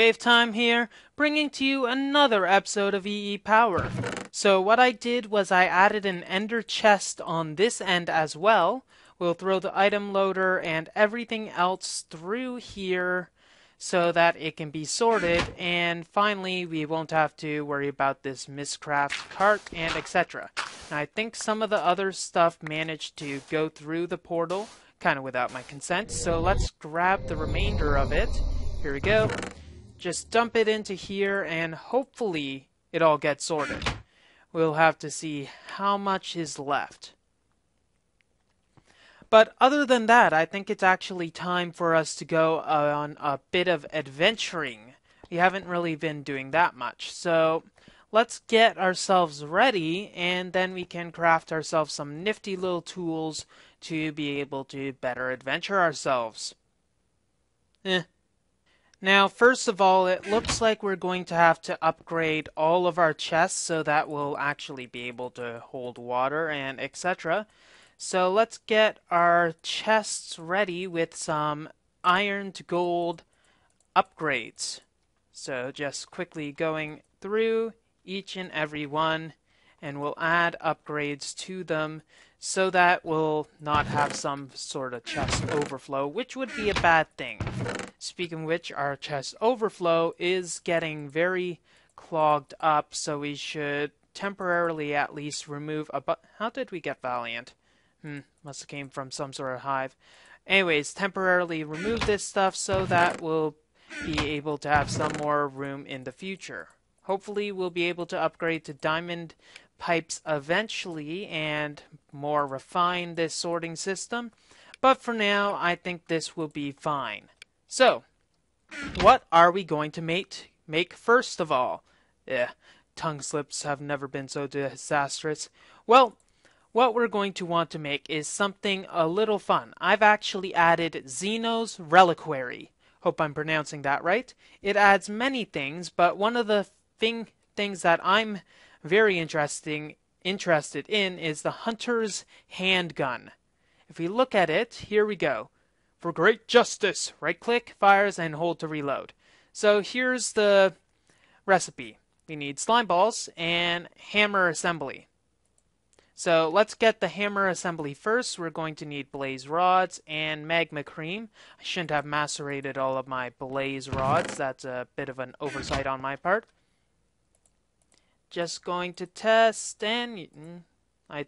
WayofTime here, bringing to you another episode of EEPower. So what I did was I added an ender chest on this end as well. We'll throw the item loader and everything else through here so that it can be sorted, and finally we won't have to worry about this miscraft cart and etc. Now I think some of the other stuff managed to go through the portal, kind of without my consent, so let's grab the remainder of it. Here we go. Just dump it into here and hopefully it all gets sorted. We'll have to see how much is left. But other than that, I think it's actually time for us to go on a bit of adventuring. We haven't really been doing that much. So let's get ourselves ready, and then we can craft ourselves some nifty little tools to be able to better adventure ourselves. Now, first of all, it looks like we're going to have to upgrade all of our chests so that we'll actually be able to hold water and etc. So let's get our chests ready with some iron to gold upgrades. So just quickly going through each and every one, and we'll add upgrades to them so that we'll not have some sort of chest overflow, which would be a bad thing. Speaking of which, our chest overflow is getting very clogged up, so we should temporarily at least remove a How did we get Valiant? Must have came from some sort of hive. Anyways, temporarily remove this stuff so that we'll be able to have some more room in the future. Hopefully we'll be able to upgrade to diamond pipes eventually and more refine this sorting system. But for now, I think this will be fine. So, what are we going to make first of all? Tongue slips have never been so disastrous. Well, what we're going to want to make is something a little fun. I've actually added Xeno's Reliquary. Hope I'm pronouncing that right. It adds many things, but one of the things that I'm very interested in is the Hunter's Handgun. If we look at it, here we go. For great justice, right-click, fires, and hold to reload. So here's the recipe. We need slime balls and hammer assembly. So let's get the hammer assembly first. We're going to need blaze rods and magma cream. I shouldn't have macerated all of my blaze rods. That's a bit of an oversight on my part. Just going to test, and I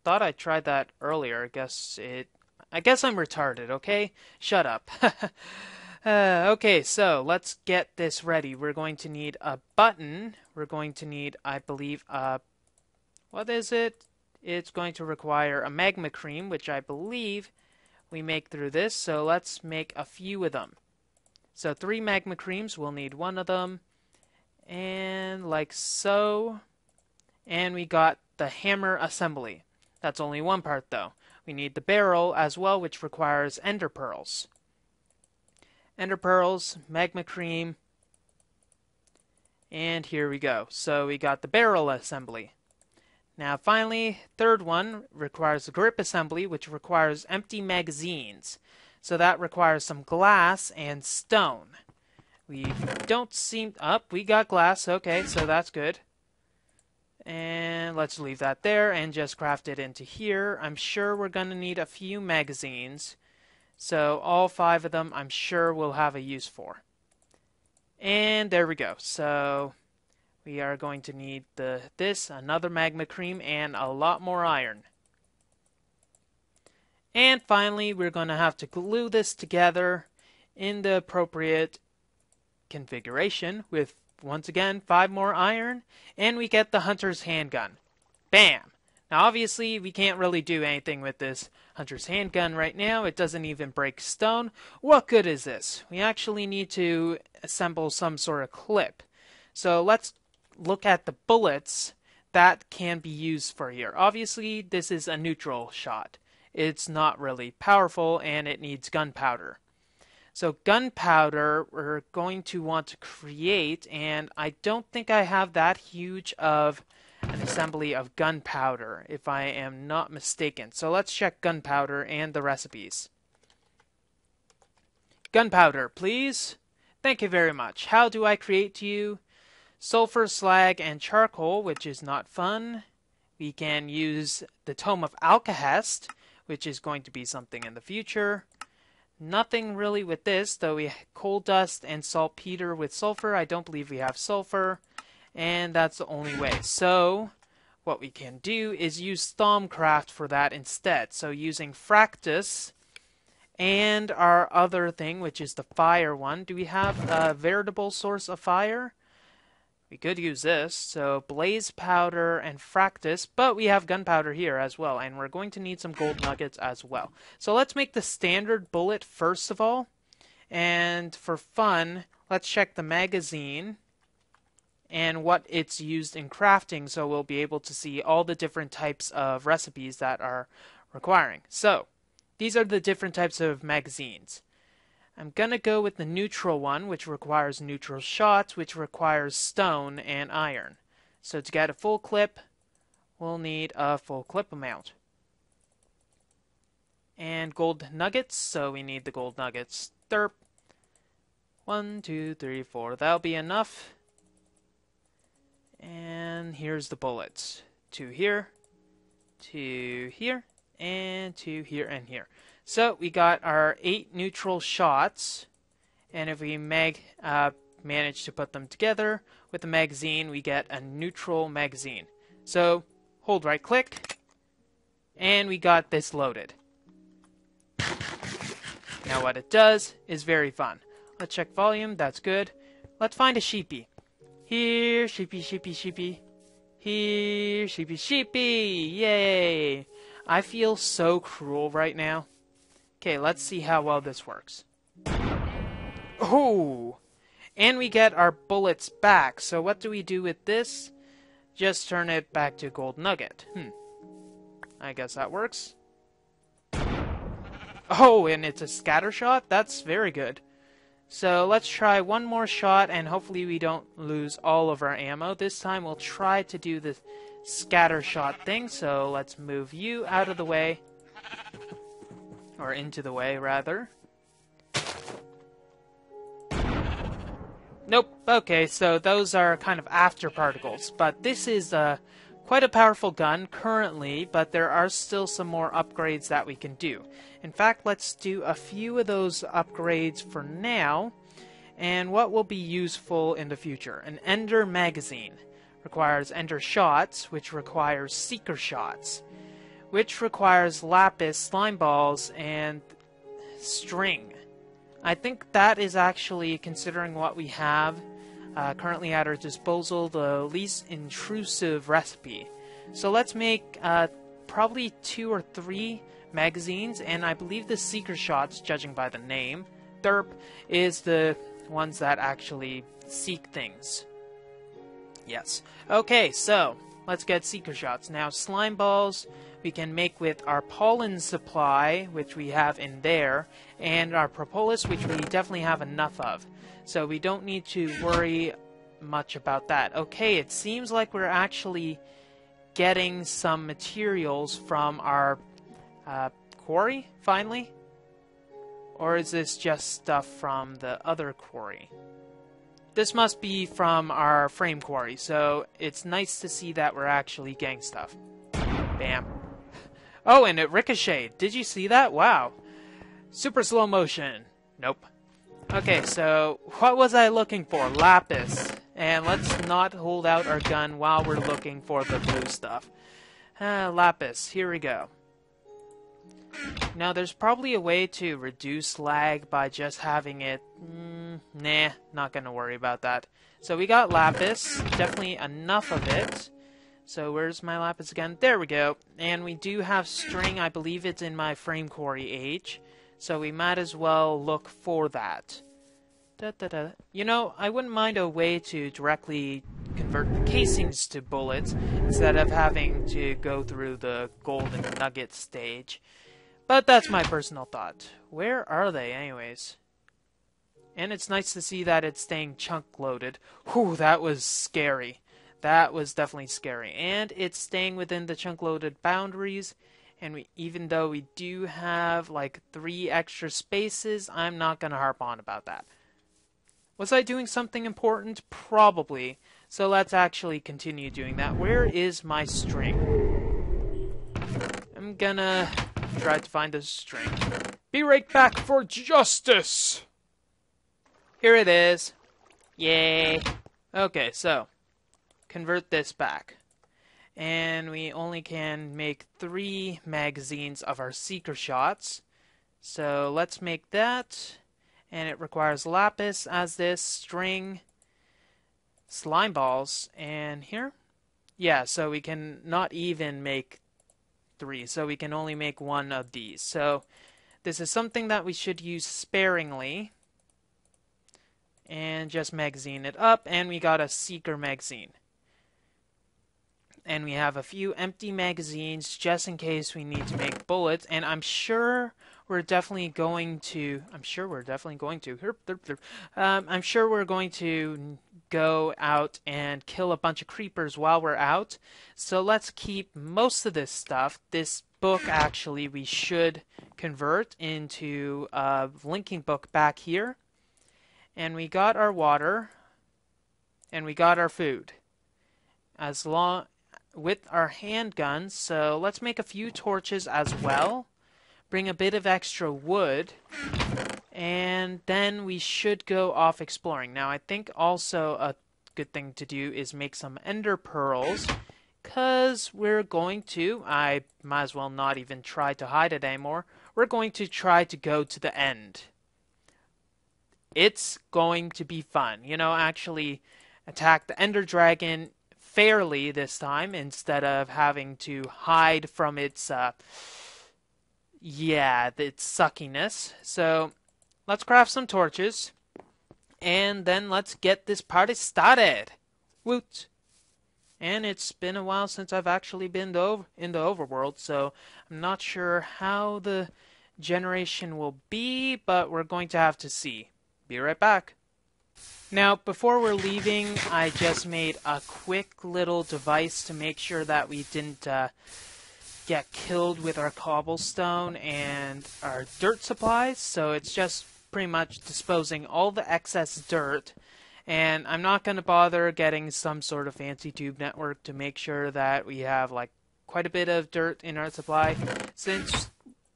thought I tried that earlier. I guess I'm retarded, okay? Shut up. Okay, so let's get this ready. We're going to need a button. We're going to need, I believe, what is it? It's going to require a magma cream, which I believe we make through this. So let's make a few of them. So 3 magma creams, we'll need 1 of them. And like so. And we got the hammer assembly. That's only one part though. We need the barrel as well, which requires ender pearls. Ender pearls, magma cream, and here we go. So we got the barrel assembly. Now finally, third one requires the grip assembly, which requires empty magazines. So that requires some glass and stone. We don't seem up. We got glass. Okay, so that's good. And let's leave that there and just craft it into here. I'm sure we're going to need a few magazines. So all 5 of them I'm sure we'll have a use for. And there we go. So we are going to need another magma cream, and a lot more iron. And finally, we're going to have to glue this together in the appropriate configuration with, once again, 5 more iron, and we get the Hunter's Handgun. Bam! Now obviously we can't really do anything with this Hunter's Handgun right now. It doesn't even break stone. What good is this? We actually need to assemble some sort of clip. So let's look at the bullets that can be used for here. Obviously this is a neutral shot. It's not really powerful and it needs gunpowder. So gunpowder we're going to want to create, and I don't think I have that huge of an assembly of gunpowder, if I am not mistaken. So let's check gunpowder and the recipes. Gunpowder, please. Thank you very much. How do I create you? Sulfur, slag, and charcoal, which is not fun. We can use the Tome of Alkahest, which is going to be something in the future. Nothing really with this, though we coal dust and saltpeter with sulfur. I don't believe we have sulfur, and that's the only way. So what we can do is use Thaumcraft for that instead. So using Fractus and our other thing, which is the fire one. Do we have a veritable source of fire? We could use this. So blaze powder and Fractus, but we have gunpowder here as well, and we're going to need some gold nuggets as well. So let's make the standard bullet first of all. And for fun, let's check the magazine and what it's used in crafting, so we'll be able to see all the different types of recipes that are requiring. So these are the different types of magazines. I'm gonna go with the neutral one, which requires neutral shots, which requires stone and iron. So to get a full clip, we'll need a full clip amount. And gold nuggets, so we need the gold nuggets. Derp. 1, 2, 3, 4. That'll be enough. And here's the bullets. 2 here, 2 here, and 2 here and here. So we got our 8 neutral shots, and if we manage to put them together with the magazine, we get a neutral magazine. So hold right click, and we got this loaded. Now what it does is very fun. Let's check volume, that's good. Let's find a sheepy. Here, sheepy, sheepy, sheepy. Here, sheepy, sheepy. Yay! I feel so cruel right now. Okay, let's see how well this works. Oh! And we get our bullets back. So what do we do with this? Just turn it back to gold nugget. I guess that works. Oh, and it's a scatter shot? That's very good. So let's try one more shot, and hopefully we don't lose all of our ammo. This time we'll try to do the scatter shot thing. So let's move you out of the way. Or into the way, rather. Nope. Okay, so those are kind of after particles. But this is quite a powerful gun currently, but there are still some more upgrades that we can do. In fact, let's do a few of those upgrades for now. And what will be useful in the future? An Ender magazine requires Ender shots, which requires Seeker shots, which requires lapis, slime balls, and string. I think that is actually, considering what we have currently at our disposal, the least intrusive recipe. So let's make probably 2 or 3 magazines, and I believe the Seeker shots, judging by the name, derp, is the ones that actually seek things. Yes. Okay, so let's get Seeker shots. Now, slime balls we can make with our pollen supply, which we have in there, and our propolis, which we definitely have enough of. So we don't need to worry much about that. Okay, it seems like we're actually getting some materials from our quarry, finally? Or is this just stuff from the other quarry? This must be from our frame quarry, so it's nice to see that we're actually getting stuff. Bam. Oh, and it ricocheted. Did you see that? Wow. Super slow motion. Nope. Okay, so what was I looking for? Lapis. And let's not hold out our gun while we're looking for the blue stuff. Lapis. Here we go. Now, there's probably a way to reduce lag by just having it... nah, not gonna worry about that. So we got lapis. Definitely enough of it. So where's my lapis again? There we go. And we do have string. I believe it's in my frame quarry age. So we might as well look for that. You know, I wouldn't mind a way to directly convert casings to bullets instead of having to go through the golden nugget stage. But that's my personal thought. Where are they anyways? And it's nice to see that it's staying chunk loaded. Whew, that was scary. That was definitely scary. And it's staying within the chunk loaded boundaries. And even though we do have like 3 extra spaces, I'm not going to harp on about that. Was I doing something important? Probably. So let's actually continue doing that. Where is my string? I'm gonna try to find a string. Be right back for justice! Here it is. Yay. Okay, so convert this back. And we only can make 3 magazines of our seeker shots. So let's make that. And it requires lapis as this, string, slime balls, and here? Yeah, so we can not even make 3, so we can only make 1 of these. So this is something that we should use sparingly. And just magazine it up, and we got a seeker magazine. And we have a few empty magazines just in case we need to make bullets, and I'm sure we're definitely going to go out and kill a bunch of creepers while we're out. So let's keep most of this stuff. This book, actually, we should convert into a linking book back here. And we got our water, and we got our food. As long with our handguns, so let's make a few torches as well. Bring a bit of extra wood, and then we should go off exploring. Now, I think also a good thing to do is make some ender pearls, because we're going to, I might as well not even try to hide it anymore, we're going to try to go to the end. It's going to be fun. You know, actually attack the ender dragon fairly this time instead of having to hide from its suckiness. So let's craft some torches and then let's get this party started. Woot! And it's been a while since I've actually been in the overworld, so I'm not sure how the generation will be, but we're going to have to see. Be right back. Now, before we're leaving, I just made a quick little device to make sure that we didn't get killed with our cobblestone and our dirt supplies. So it's just pretty much disposing all the excess dirt. And I'm not going to bother getting some sort of fancy tube network to make sure that we have like quite a bit of dirt in our supply, since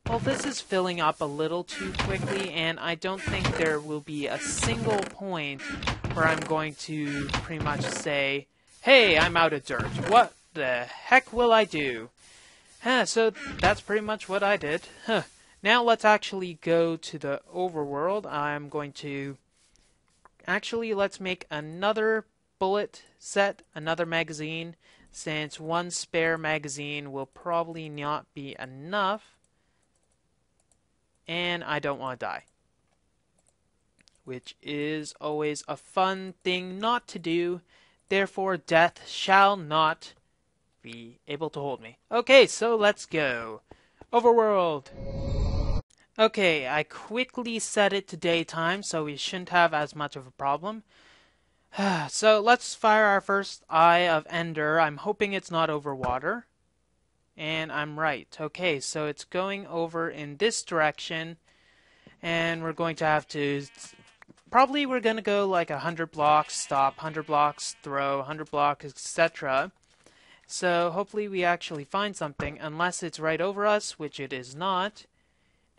well, this is filling up a little too quickly, and I don't think there will be a single point where I'm going to pretty much say, hey, I'm out of dirt. What the heck will I do? So that's pretty much what I did. Now let's actually go to the overworld. I'm going to... Actually, let's make another bullet set, another magazine, since 1 spare magazine will probably not be enough. And I don't want to die, which is always a fun thing not to do. Therefore, death shall not be able to hold me. Okay, so let's go. Overworld. Okay, I quickly set it to daytime, so we shouldn't have as much of a problem. So let's fire our first Eye of Ender. I'm hoping it's not over water. And I'm right. Okay, so it's going over in this direction, and we're going to have to... Probably we're going to go like 100 blocks, stop, 100 blocks, throw, 100 blocks, etc. So hopefully we actually find something, unless it's right over us, which it is not.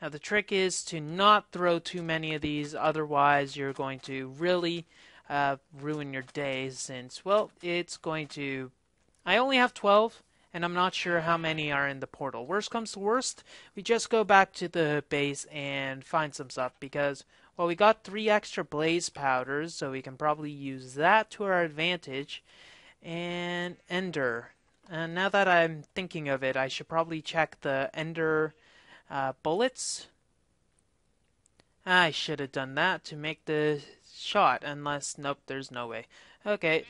Now the trick is to not throw too many of these, otherwise you're going to really ruin your day, since, well, it's going to... I only have 12. And I'm not sure how many are in the portal. Worst comes to worst, we just go back to the base and find some stuff, because, well, we got 3 extra blaze powders, so we can probably use that to our advantage. And ender. And now that I'm thinking of it, I should probably check the ender bullets. I should have done that to make the shot, unless, nope, there's no way. Okay.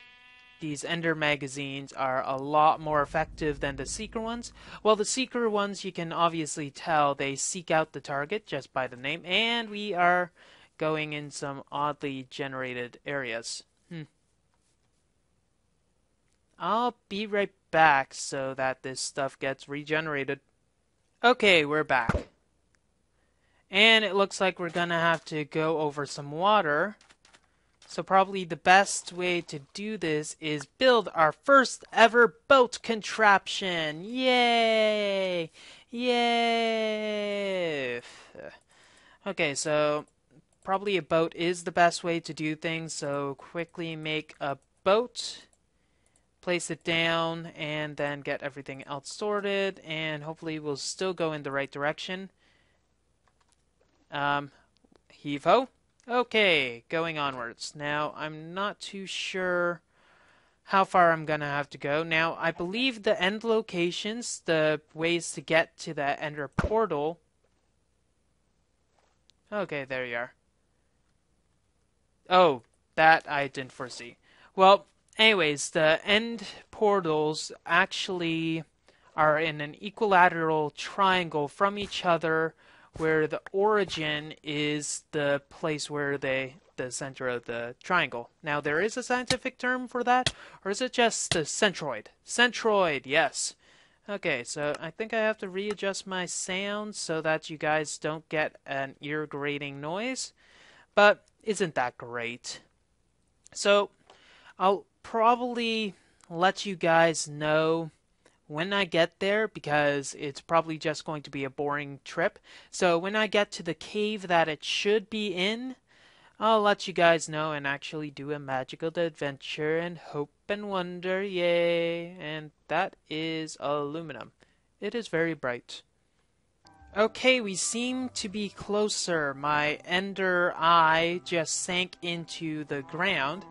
These ender magazines are a lot more effective than the seeker ones. Well, the seeker ones, you can obviously tell they seek out the target just by the name, and we are going in some oddly generated areas. I'll be right back so that this stuff gets regenerated. Okay, we're back. And it looks like we're gonna have to go over some water. So probably the best way to do this is build our first ever boat contraption. Yay! Yay! Okay, so probably a boat is the best way to do things. So quickly make a boat, place it down, and then get everything else sorted, and hopefully we'll still go in the right direction. Heave-ho. Okay, going onwards. Now, I'm not too sure how far I'm gonna have to go. Now, I believe the end locations, the ways to get to the ender portal. Okay, there you are. Oh, that I didn't foresee. Well, anyways, the end portals actually are in an equilateral triangle from each other, where the origin is the place where the center of the triangle. Now, there is a scientific term for that, or is it just the centroid? Centroid, yes. Okay, so I think I have to readjust my sound so that you guys don't get an ear-grating noise, but isn't that great? So, I'll probably let you guys know when I get there, because it's probably just going to be a boring trip. So when I get to the cave that it should be in, I'll let you guys know and actually do a magical adventure and hope and wonder, yay! And that is aluminum. It is very bright. Okay, we seem to be closer. My ender eye just sank into the ground.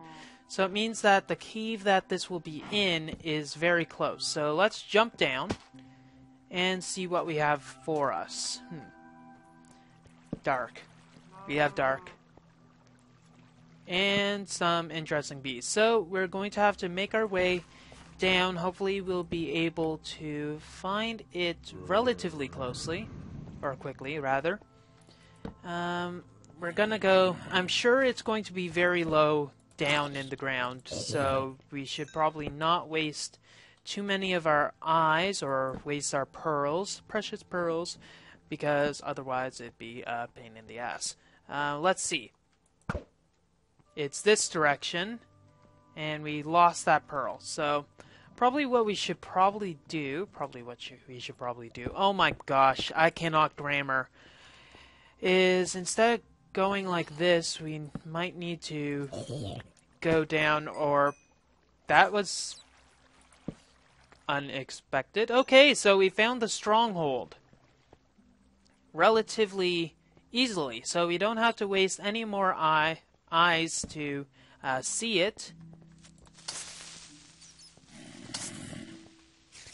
So it means that the cave that this will be in is very close. So let's jump down and see what we have for us. Dark. We have dark. And some interesting bees. So we're going to have to make our way down. Hopefully we'll be able to find it relatively closely. Or quickly, rather. We're gonna go... I'm sure it's going to be very low down in the ground, so we should probably not waste too many of our eyes or waste our pearls, precious pearls, because otherwise it'd be a pain in the ass. Let's see. It's this direction, and we lost that pearl, so probably what we should probably do, oh my gosh, I cannot grammar, is instead of going like this, we might need to go down, or that was unexpected. Okay, so we found the stronghold relatively easily, so we don't have to waste any more eyes to see it.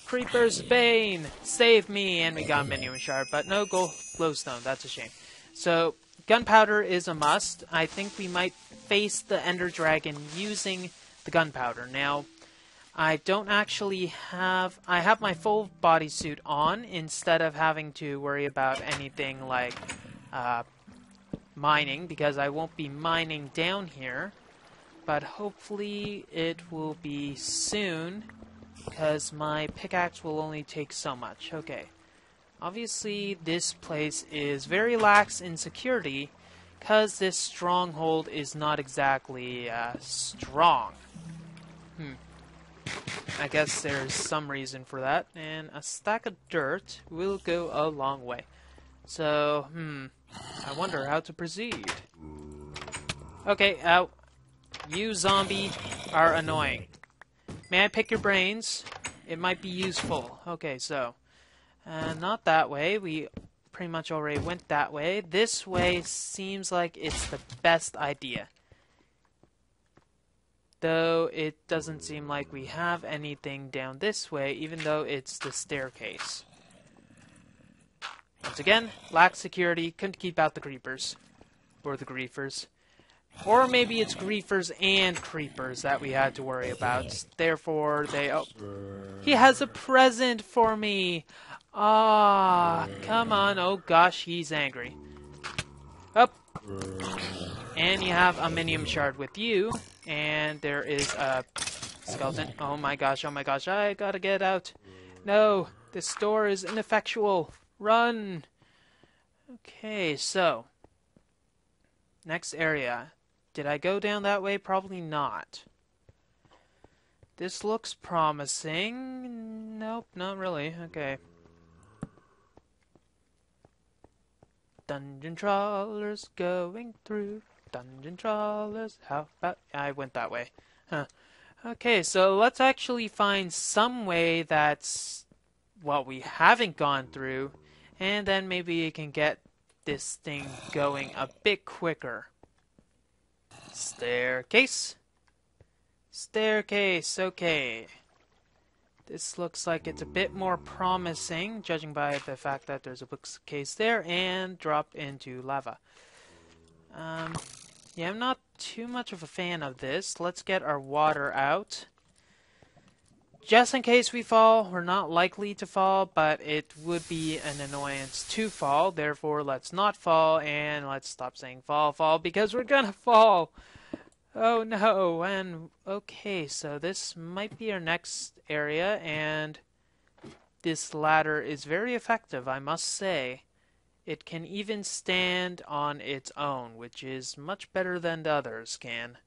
Creeper's Bane, save me! And we got a minion shard, but no glowstone, that's a shame. So gunpowder is a must. I think we might face the ender dragon using the gunpowder. Now, I don't actually have... I have my full bodysuit on instead of having to worry about anything like mining, because I won't be mining down here. But hopefully it will be soon, because my pickaxe will only take so much. Okay. Obviously, this place is very lax in security, because this stronghold is not exactly strong. I guess there's some reason for that, and a stack of dirt will go a long way. So, I wonder how to proceed. Okay, you zombie are annoying. May I pick your brains? It might be useful. Okay, so... not that way. We pretty much already went that way. This way seems like it's the best idea. Though it doesn't seem like we have anything down this way, even though it's the staircase. Once again, lack security, couldn't keep out the creepers. Or the griefers. Or maybe it's griefers and creepers that we had to worry about. Therefore, they... Oh, he has a present for me! Ah, come on. Oh gosh, he's angry. Up. And you have a minium shard with you. And there is a skeleton. Oh my gosh, I gotta get out. No, this door is ineffectual. Run! Okay, so... Next area. Did I go down that way? Probably not. This looks promising. Nope, not really. Okay. Dungeon trawlers going through. Dungeon trawlers, how about... I went that way. Huh. Okay, so let's actually find some way that's... well, we haven't gone through. And then maybe we can get this thing going a bit quicker. Staircase. Staircase, okay. This looks like it's a bit more promising, judging by the fact that there's a bookcase there, and drop into lava. Yeah, I'm not too much of a fan of this. Let's get our water out. Just in case we fall, we're not likely to fall, but it would be an annoyance to fall. Therefore, let's not fall, and let's stop saying fall, because we're gonna fall. Oh no, and okay, so this might be our next area, and this ladder is very effective, I must say. It can even stand on its own, which is much better than the others can.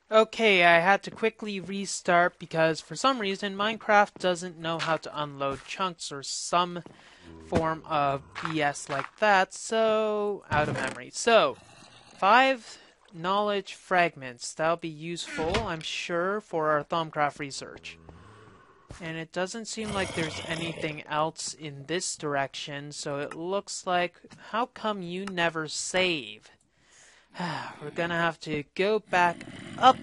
Okay, I had to quickly restart because for some reason Minecraft doesn't know how to unload chunks or some form of BS like that, so out of memory. So, 5 knowledge fragments. That'll be useful, I'm sure, for our Thumbcraft research. And it doesn't seem like there's anything else in this direction, so it looks like... how come you never save? We're gonna have to go back up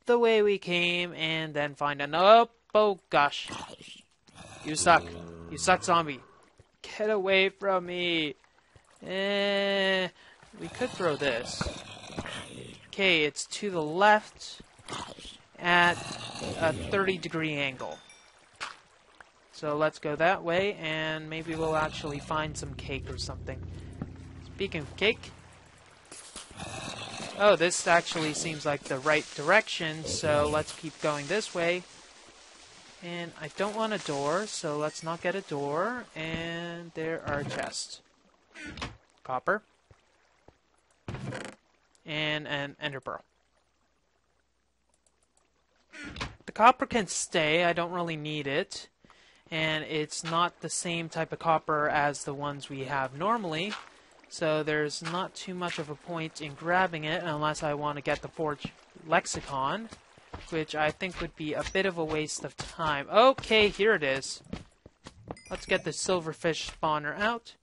the way we came and then find an... oh gosh. You suck. You suck, zombie. Get away from me. We could throw this. Okay, it's to the left at a 30-degree angle. So let's go that way, and maybe we'll actually find some cake or something. Speaking of cake... oh, this actually seems like the right direction, so let's keep going this way. And I don't want a door, so let's not get a door. And there are chests. Copper. And an ender pearl. The copper can stay, I don't really need it. And it's not the same type of copper as the ones we have normally. So there's not too much of a point in grabbing it unless I want to get the Forge Lexicon, which I think would be a bit of a waste of time. Okay, here it is. Let's get the silverfish spawner out.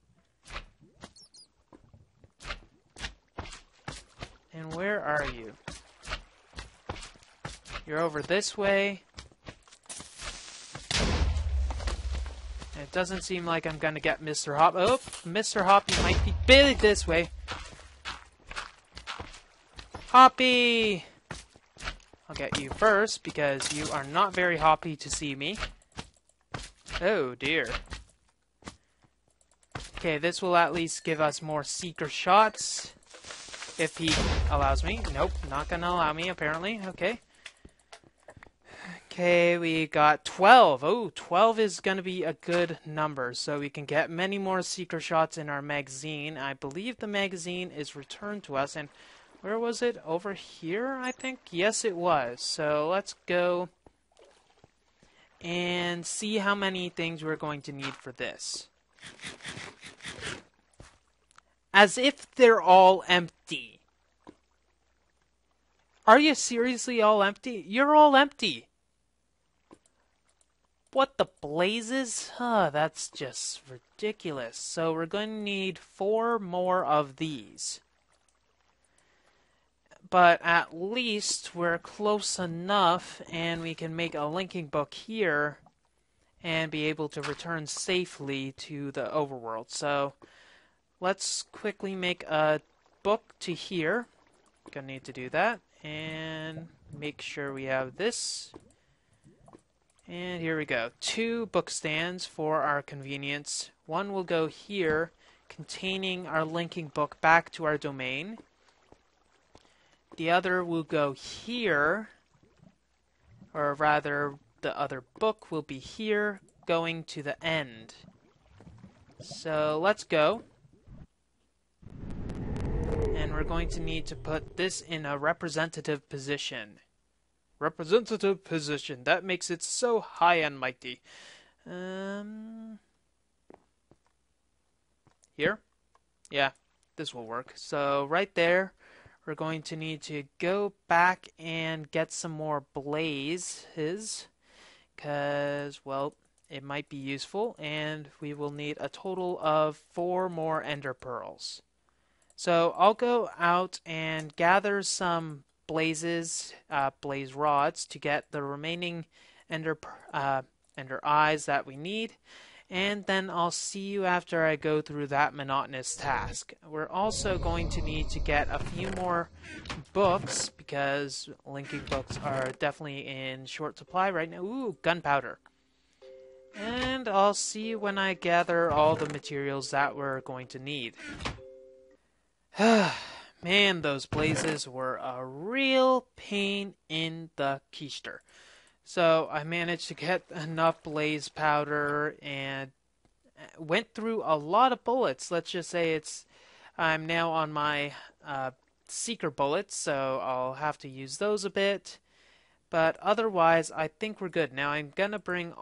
And where are you? You're over this way. And it doesn't seem like I'm gonna get Mr. Hop. Oh, Mr. Hoppy might be big this way. Hoppy! I'll get you first because you are not very hoppy to see me. Oh dear. Okay, this will at least give us more seeker shots. If he allows me. Nope, not gonna allow me apparently. Okay. Okay, we got 12. Oh, 12 is going to be a good number, so we can get many more seeker shots in our magazine. I believe the magazine is returned to us, and where was it? Over here, I think? Yes, it was. So let's go and see how many things we're going to need for this. As if they're all empty. Are you seriously all empty? You're all empty. What the blazes? That's just ridiculous. So we're going to need 4 more of these. But at least we're close enough and we can make a linking book here and be able to return safely to the overworld. So let's quickly make a book to here. Gonna need to do that and make sure we have this. And here we go. 2 book stands for our convenience. One will go here, containing our linking book back to our domain. The other will go here, or rather, the other book will be here, going to the end. So let's go. And and we're going to need to put this in a representative position. Representative position. That makes it so high and mighty. Here? Yeah, this will work. So right there, we're going to need to go back and get some more blazes, because, well, it might be useful, and we will need a total of 4 more ender pearls. So I'll go out and gather some blaze rods to get the remaining ender eyes that we need, and then I'll see you after I go through that monotonous task. We're also going to need to get a few more books, because linking books are definitely in short supply right now. Ooh, gunpowder. And I'll see you when I gather all the materials that we're going to need. Man, those blazes were a real pain in the keister. So I managed to get enough blaze powder and went through a lot of bullets. Let's just say I'm now on my seeker bullets, so I'll have to use those a bit. But otherwise, I think we're good. Now I'm gonna bring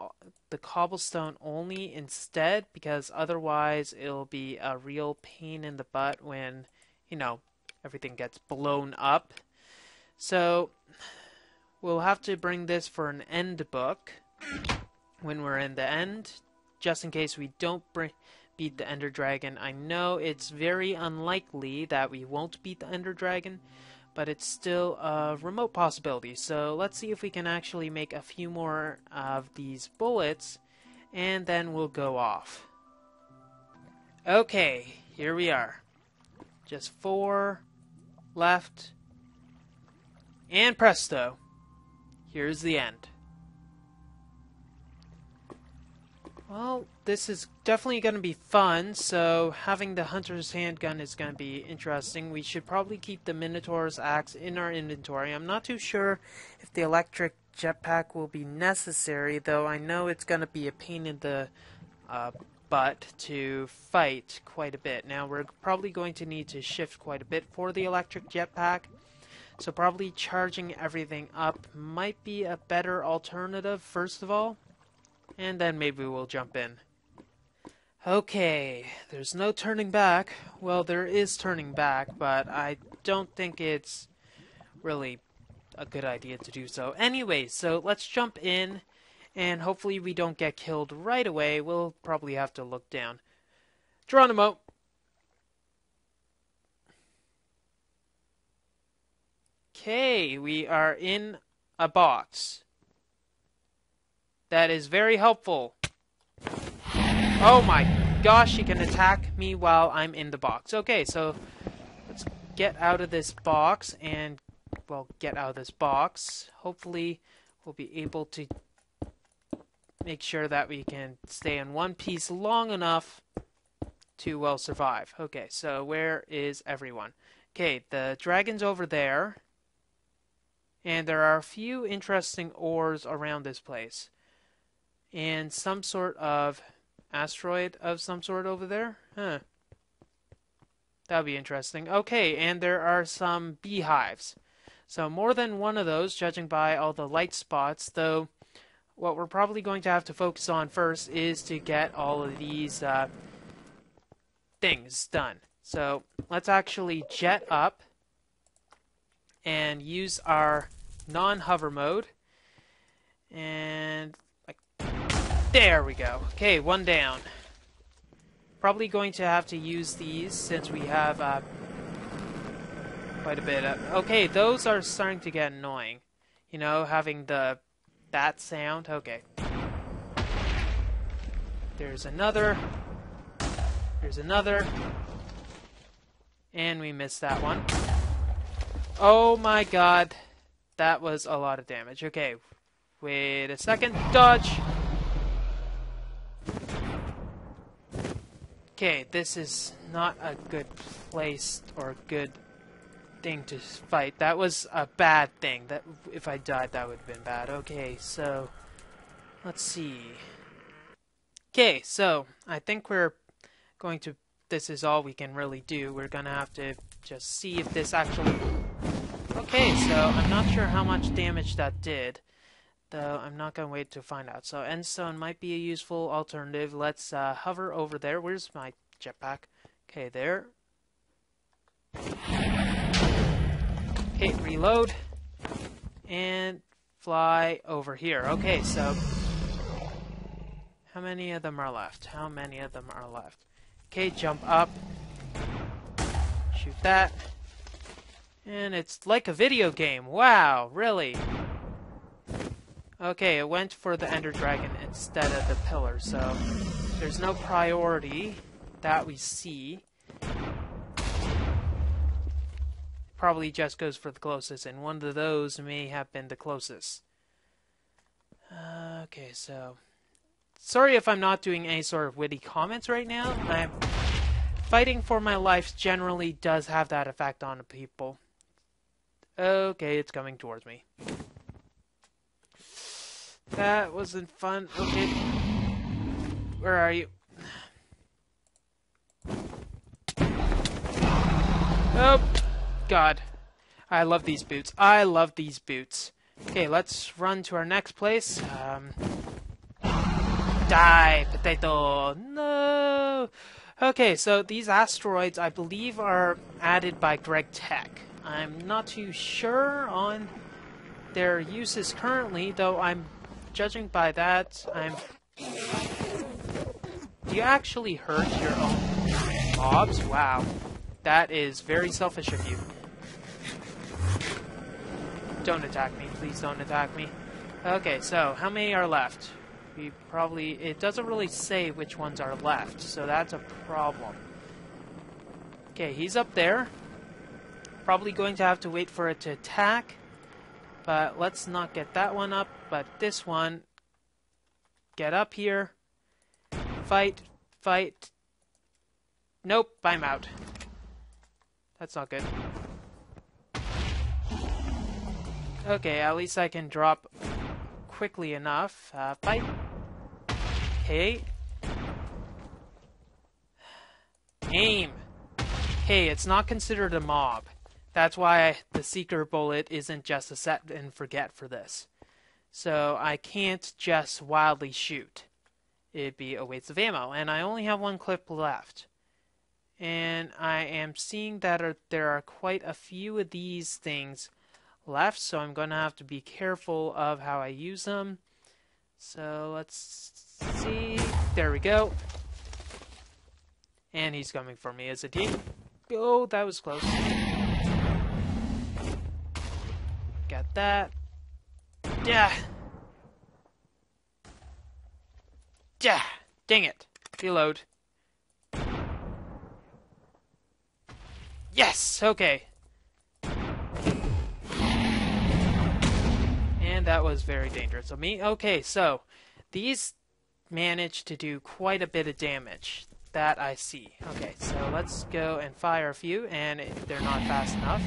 the cobblestone only instead, because otherwise it'll be a real pain in the butt when, you know, everything gets blown up. So we'll have to bring this for an end book when we're in the end, just in case we don't beat the Ender Dragon. I know it's very unlikely that we won't beat the Ender Dragon, but it's still a remote possibility. So let's see if we can actually make a few more of these bullets, and then we'll go off. Okay, here we are. Just 4 left, and presto, here's the end. Well, this is definitely going to be fun, so having the hunter's handgun is going to be interesting. We should probably keep the Minotaur's axe in our inventory. I'm not too sure if the electric jetpack will be necessary, though I know it's going to be a pain in the butt to fight quite a bit. Now, we're probably going to need to shift quite a bit for the electric jetpack, so probably charging everything up might be a better alternative first of all, and then maybe we'll jump in. Okay, there's no turning back. Well, there is turning back, but I don't think it's really a good idea to do so. Anyway, so let's jump in, and hopefully we don't get killed right away. We'll probably have to look down. Geronimo! Okay, we are in a box. That is very helpful. Oh my gosh, he can attack me while I'm in the box. Okay, so let's get out of this box and, well, get out of this box. Hopefully we'll be able to make sure that we can stay in one piece long enough to, well, survive. Okay, so where is everyone? Okay, the dragon's over there. And there are a few interesting ores around this place. And some sort of asteroid of some sort over there? Huh. That would be interesting. Okay, and there are some beehives. So more than one of those, judging by all the light spots, though what we're probably going to have to focus on first is to get all of these things done. So let's actually jet up and use our non-hover mode. And there we go. Okay, one down. Probably going to have to use these since we have quite a bit of... Okay, those are starting to get annoying. You know, having that sound. Okay. There's another. There's another. And we missed that one. Oh my god. That was a lot of damage. Okay. Wait a second. Dodge! Okay, this is not a good place or good thing to fight. That was a bad thing. That if I died, that would have been bad. Okay, so let's see. Okay, so I think we're going to... This is all we can really do. We're going to have to just see if this actually... Okay, so I'm not sure how much damage that did, though I'm not going to wait to find out. So endstone might be a useful alternative. Let's hover over there. Where's my jetpack? Okay, there. Okay, reload. And fly over here. Okay, so... How many of them are left? How many of them are left? Okay, jump up. Shoot that. And it's like a video game. Wow, really? Okay, it went for the Ender Dragon instead of the pillar, so there's no priority that we see. Probably just goes for the closest, and one of those may have been the closest. Okay, so... Sorry if I'm not doing any sort of witty comments right now. Fighting for my life generally does have that effect on people. Okay, it's coming towards me. That wasn't fun. Okay. Where are you? Oh, God. I love these boots. I love these boots. Okay, let's run to our next place. Die, potato. No. Okay, so these asteroids, I believe, are added by Greg Tech. I'm not too sure on their uses currently, though I'm judging by that, Do you actually hurt your own mobs? Wow. That is very selfish of you. Don't attack me. Please don't attack me. Okay, so how many are left? It doesn't really say which ones are left, so that's a problem. Okay, he's up there. Probably going to have to wait for it to attack. But let's not get that one up, but this one. Get up here. Fight. Fight. Nope, I'm out. That's not good. Okay, at least I can drop quickly enough. Fight. Okay. Aim. Hey, it's not considered a mob. That's why the Seeker bullet isn't just a set and forget for this. So I can't just wildly shoot. It'd be a waste of ammo. And I only have one clip left. And I am seeing that there are quite a few of these things left, so I'm going to have to be careful of how I use them. So let's see. There we go. And he's coming for me as a team. Oh, that was close. Got that. Yeah. Yeah. Dang it. Reload. Yes! Okay. And that was very dangerous of me. Okay, so these managed to do quite a bit of damage. That I see. Okay, so let's go and fire a few, and they're not fast enough.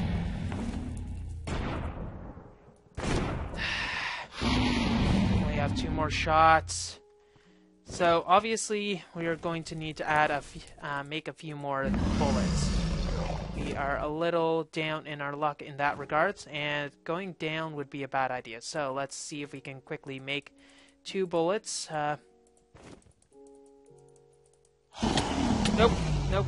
We have 2 more shots. So obviously we are going to need to add make a few more bullets. We are a little down in our luck in that regards, and going down would be a bad idea. So let's see if we can quickly make 2 bullets. Nope, nope.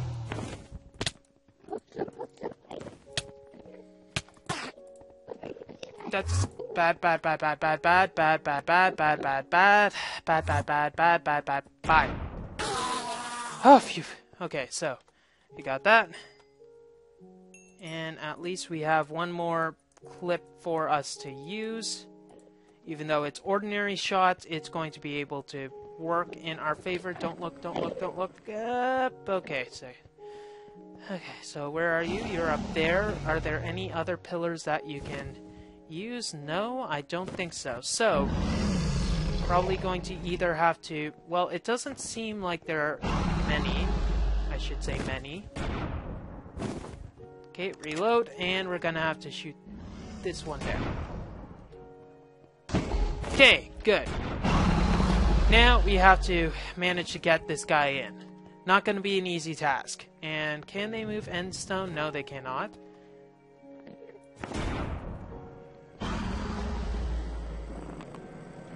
That's bad, bad, bad, bad, bad, bad, bad, bad, bad, bad, bad, bad, bad, bad, bad, bad, bad, bad, bad. Oh, phew. Okay, so we got that. And at least we have one more clip for us to use. Even though it's ordinary shots, it's going to be able to work in our favor. Don't look, don't look, don't look. Okay, so where are you? You're up there. Are there any other pillars that you can use? No, I don't think so. So, probably going to either have to... Well, it doesn't seem like there are many. I should say many. Okay, reload, and we're gonna have to shoot this one there. Okay, good. Now we have to manage to get this guy in. Not going to be an easy task. And can they move endstone? No, they cannot.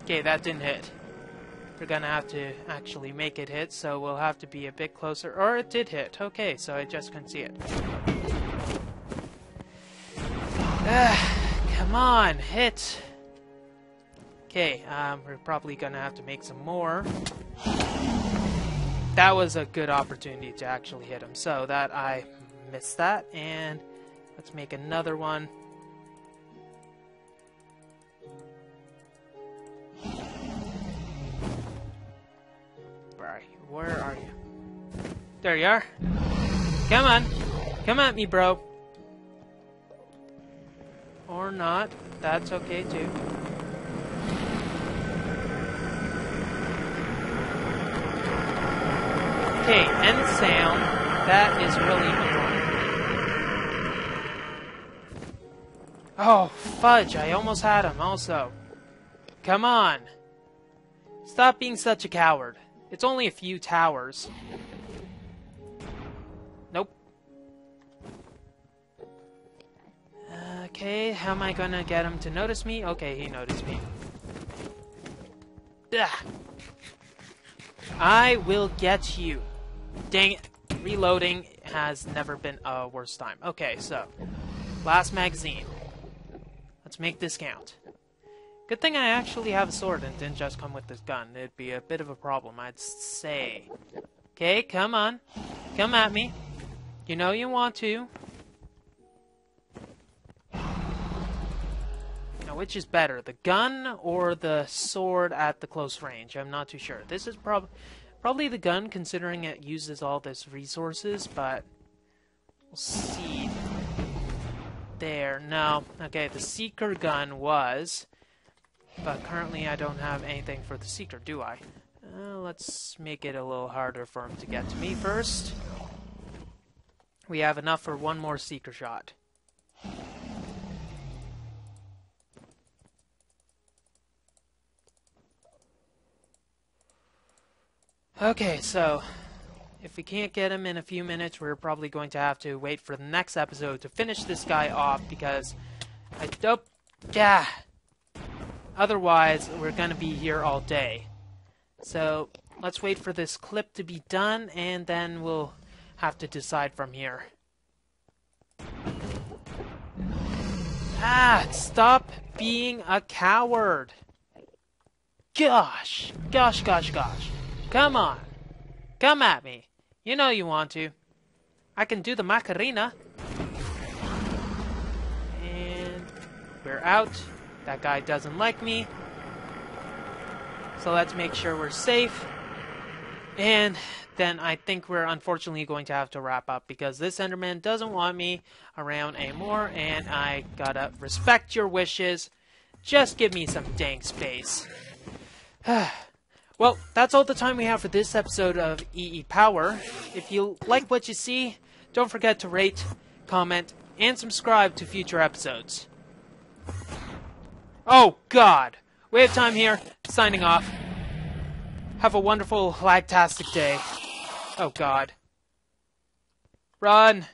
Okay, that didn't hit. We're gonna have to actually make it hit, so we'll have to be a bit closer. Or it did hit. Okay, so I just couldn't see it. Come on, hit! Okay, we're probably gonna have to make some more. That was a good opportunity to actually hit him, so that I missed that, and let's make another one. Where are you? There you are. Come on. Come at me, bro. Or not. That's okay, too. Okay, end sound. That is really annoying. Oh, fudge. I almost had him, also. Come on. Stop being such a coward. It's only a few towers. Nope. Okay, how am I gonna get him to notice me? Okay, he noticed me. Ugh. I will get you. Dang it. Reloading has never been a worse time. Okay, so. Last magazine. Let's make this count. Good thing I actually have a sword and didn't just come with this gun. It'd be a bit of a problem, I'd say. Okay, come on. Come at me. You know you want to. Now, which is better, the gun or the sword at the close range? I'm not too sure. This is probably the gun, considering it uses all this resources, but we'll see. There, no. Okay, the Seeker gun was... But currently I don't have anything for the Seeker, do I? Let's make it a little harder for him to get to me first. We have enough for one more Seeker shot. Okay, so if we can't get him in a few minutes, we're probably going to have to wait for the next episode to finish this guy off, because I don't... Yeah! Otherwise, we're going to be here all day. So, let's wait for this clip to be done, and then we'll have to decide from here. Ah, stop being a coward! Gosh! Gosh, gosh, gosh. Come on. Come at me. You know you want to. I can do the Macarena. And we're out. That guy doesn't like me. So let's make sure we're safe. And then I think we're unfortunately going to have to wrap up, because this Enderman doesn't want me around anymore, and I gotta respect your wishes. Just give me some dang space. Well, that's all the time we have for this episode of EEPower. If you like what you see, don't forget to rate, comment, and subscribe to future episodes. Oh, God. WayofTime here, signing off. Have a wonderful, lagtastic day. Oh, God. Run.